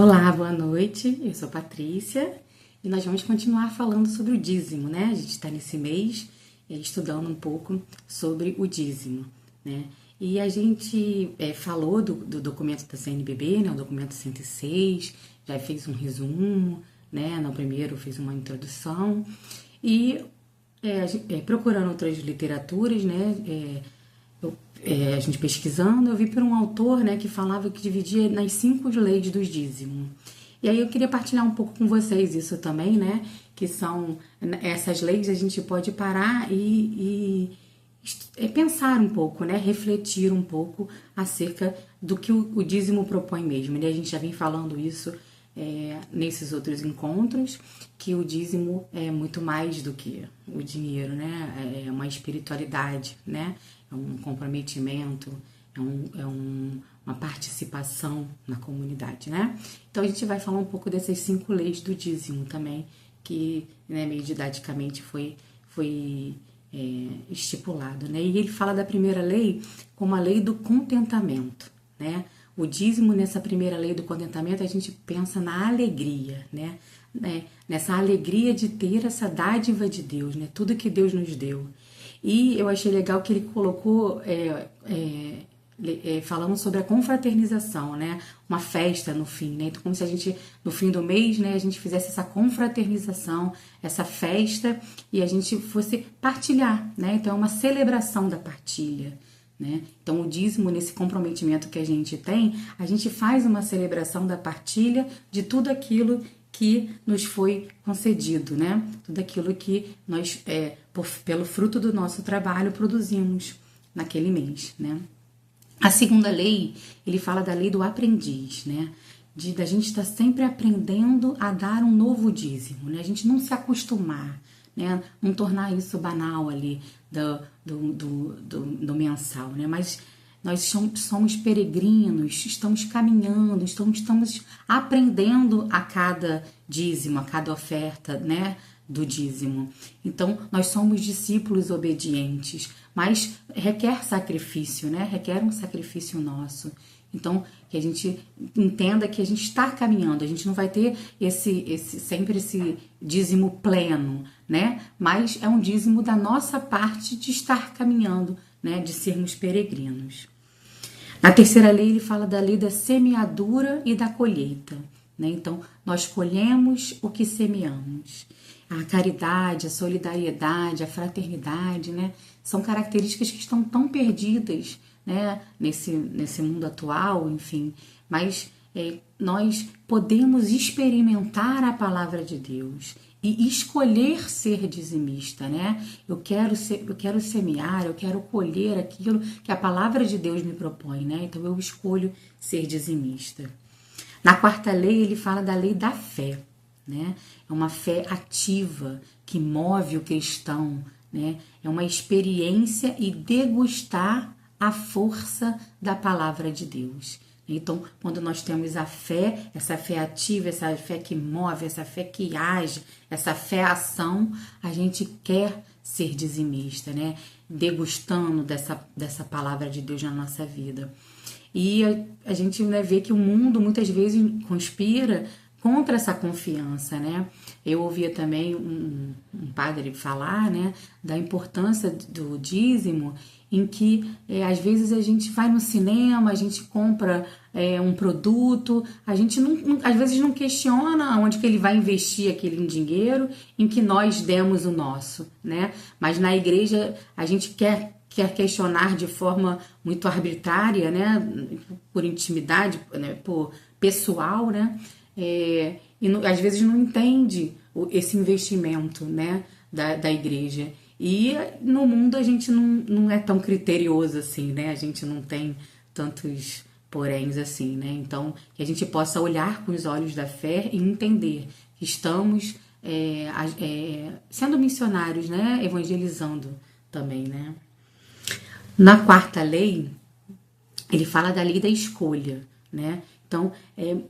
Olá, boa noite. Eu sou Patrícia e nós vamos continuar falando sobre o dízimo, né? A gente está nesse mês estudando um pouco sobre o dízimo, né? E a gente falou do documento da CNBB, né? O documento 106, já fez um resumo, né? No primeiro fez uma introdução e procurando outras literaturas, né? A gente pesquisando, eu vi por um autor, né, que falava que dividia nas 5 leis do dízimo. E aí eu queria partilhar um pouco com vocês isso também, né, que são essas leis, a gente pode parar e pensar um pouco, né, refletir um pouco acerca do que o dízimo propõe mesmo, né? A gente já vem falando isso nesses outros encontros, que o dízimo é muito mais do que o dinheiro, né? É uma espiritualidade, né? É um comprometimento, uma participação na comunidade, né? Então a gente vai falar um pouco dessas 5 leis do dízimo também, que, né, meio didaticamente foi estipulado, né? E ele fala da primeira lei como a lei do contentamento, né? O dízimo, nessa primeira lei do contentamento, a gente pensa na alegria, né? Nessa alegria de ter essa dádiva de Deus, né? Tudo que Deus nos deu. E eu achei legal que ele colocou, falando sobre a confraternização, né? Uma festa no fim, né? Então, como se a gente, no fim do mês, né, a gente fizesse essa confraternização, essa festa, e a gente fosse partilhar, né? Então, é uma celebração da partilha, né? Então, o dízimo, nesse comprometimento que a gente tem, a gente faz uma celebração da partilha de tudo aquilo que nos foi concedido, né? Tudo aquilo que nós, pelo fruto do nosso trabalho, produzimos naquele mês, né? A segunda lei, ele fala da lei do aprendiz, né? Da gente estar sempre aprendendo a dar um novo dízimo, né? A gente não se acostumar, né? Não tornar isso banal ali do mensal, né? Mas nós somos peregrinos, estamos caminhando, estamos aprendendo a cada dízimo, a cada oferta, né, do dízimo. Então, nós somos discípulos obedientes, mas requer sacrifício, né? Requer um sacrifício nosso. Então, que a gente entenda que a gente está caminhando, a gente não vai ter sempre esse dízimo pleno, né? Mas é um dízimo da nossa parte de estar caminhando, né? De sermos peregrinos. Na terceira lei, ele fala da lei da semeadura e da colheita, né? Então, nós colhemos o que semeamos. A caridade, a solidariedade, a fraternidade, né? São características que estão tão perdidas, né? Nesse mundo atual, enfim. Mas nós podemos experimentar a palavra de Deus e escolher ser dizimista, né? Eu quero semear, eu quero colher aquilo que a palavra de Deus me propõe, né? Então eu escolho ser dizimista. Na quarta lei, ele fala da lei da fé, né? É uma fé ativa que move o cristão, né? É uma experiência e degustar a força da palavra de Deus. Então, quando nós temos a fé, essa fé ativa, essa fé que move, essa fé que age, essa fé ação, a gente quer ser dizimista, né? Degustando dessa palavra de Deus na nossa vida. E a gente, né, vê que o mundo muitas vezes conspira contra essa confiança, né? Eu ouvia também um padre falar, né, da importância do dízimo, em que às vezes a gente vai no cinema, a gente compra um produto, a gente às vezes não questiona onde que ele vai investir aquele dinheiro em que nós demos o nosso, né? Mas na igreja a gente quer questionar de forma muito arbitrária, né? Por intimidade, né? Por pessoal, né? E às vezes não entende esse investimento, né, da igreja. E no mundo a gente não é tão criterioso assim, né? A gente não tem tantos poréns assim, né? Então, que a gente possa olhar com os olhos da fé e entender que estamos sendo missionários, né? Evangelizando também, né? Na quarta lei, ele fala da lei da escolha, né? Então,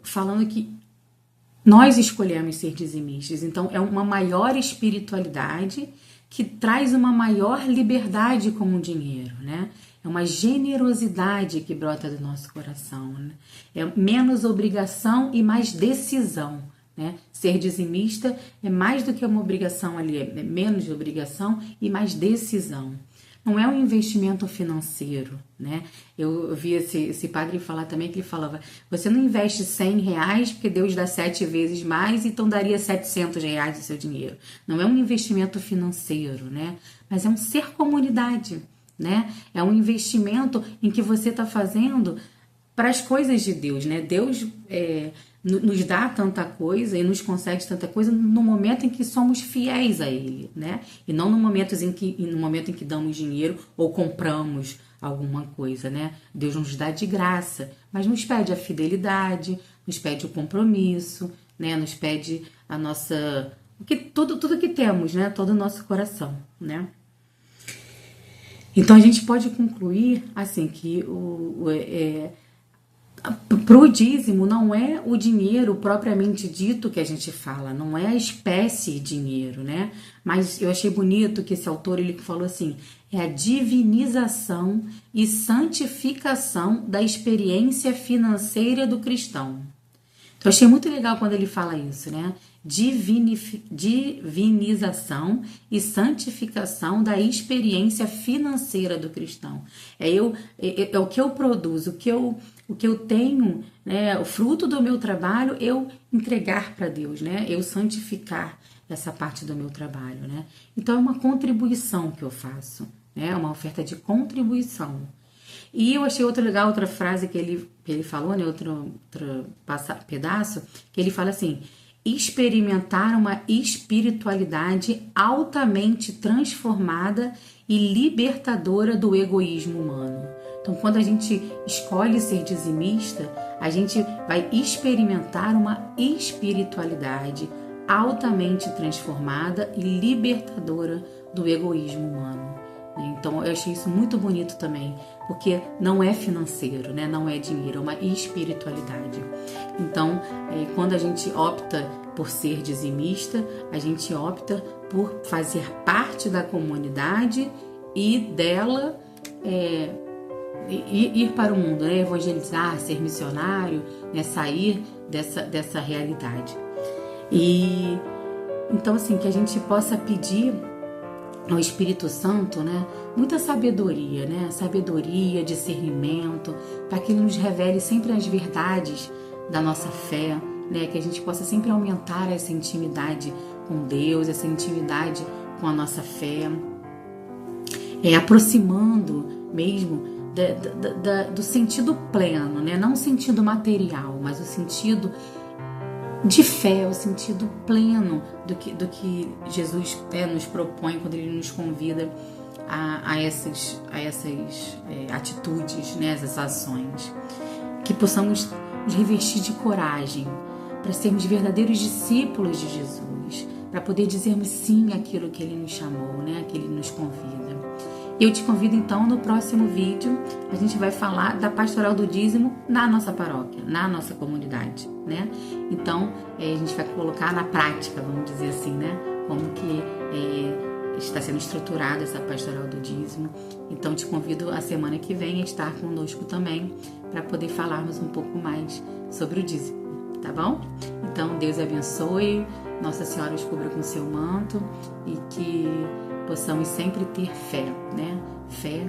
falando que nós escolhemos ser dizimistas, então é uma maior espiritualidade que traz uma maior liberdade com o dinheiro, né? é uma generosidade que brota do nosso coração, né? É menos obrigação e mais decisão, né? Ser dizimista é mais do que uma obrigação ali, é menos de obrigação e mais decisão. Não é um investimento financeiro, né? Eu vi esse padre falar também, que ele falava, você não investe R$100 porque Deus dá 7 vezes mais, então daria R$700 do seu dinheiro. Não é um investimento financeiro, né? Mas é um ser comunidade, né? É um investimento em que você está fazendo para as coisas de Deus, né? Deus nos dá tanta coisa e nos concede tanta coisa no momento em que somos fiéis a Ele, né? E não no momento em que damos dinheiro ou compramos alguma coisa, né? Deus nos dá de graça, mas nos pede a fidelidade, nos pede o compromisso, né? Nos pede a nossa... tudo que temos, né? Todo o nosso coração, né? Então a gente pode concluir assim que pro dízimo não é o dinheiro propriamente dito que a gente fala, não é a espécie de dinheiro, né? Mas eu achei bonito que esse autor ele falou assim, é a divinização e santificação da experiência financeira do cristão. Então eu achei muito legal quando ele fala isso, né? Divinização e santificação da experiência financeira do cristão. É o que eu produzo, o que eu tenho, né? O fruto do meu trabalho, eu entregar para Deus, né? Eu santificar essa parte do meu trabalho, né? Então é uma contribuição que eu faço, né? É uma oferta de contribuição. E eu achei outra frase que ele falou, né? Outro pedaço, que ele fala assim, experimentar uma espiritualidade altamente transformada e libertadora do egoísmo humano. Então, quando a gente escolhe ser dizimista, a gente vai experimentar uma espiritualidade altamente transformada e libertadora do egoísmo humano. Então, eu achei isso muito bonito também, porque não é financeiro, né? Não é dinheiro, é uma espiritualidade. Então, quando a gente opta por ser dizimista, a gente opta por fazer parte da comunidade e dela ir para o mundo, né? Evangelizar, ser missionário, né? Sair dessa realidade. E então, assim, que a gente possa pedir ao Espírito Santo, né, muita sabedoria, né, sabedoria, discernimento, para que ele nos revele sempre as verdades da nossa fé, né, que a gente possa sempre aumentar essa intimidade com Deus, essa intimidade com a nossa fé, aproximando mesmo do sentido pleno, né, não o sentido material, mas o sentido de fé, o sentido pleno do que Jesus nos propõe quando Ele nos convida a essas atitudes, né, essas ações. Que possamos nos revestir de coragem para sermos verdadeiros discípulos de Jesus, para poder dizermos sim àquilo que Ele nos chamou, né, que Ele nos convida. Eu te convido então no próximo vídeo, a gente vai falar da pastoral do dízimo na nossa paróquia, na nossa comunidade, né? Então, a gente vai colocar na prática, vamos dizer assim, né? Como que está sendo estruturada essa pastoral do dízimo. Então, te convido a semana que vem a estar conosco também, para poder falarmos um pouco mais sobre o dízimo, tá bom? Então, Deus abençoe, Nossa Senhora os cubra com seu manto e que possamos sempre ter fé, né? Fé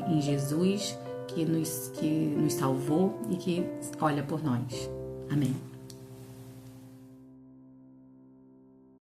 em Jesus que nos salvou e que olha por nós. Amém.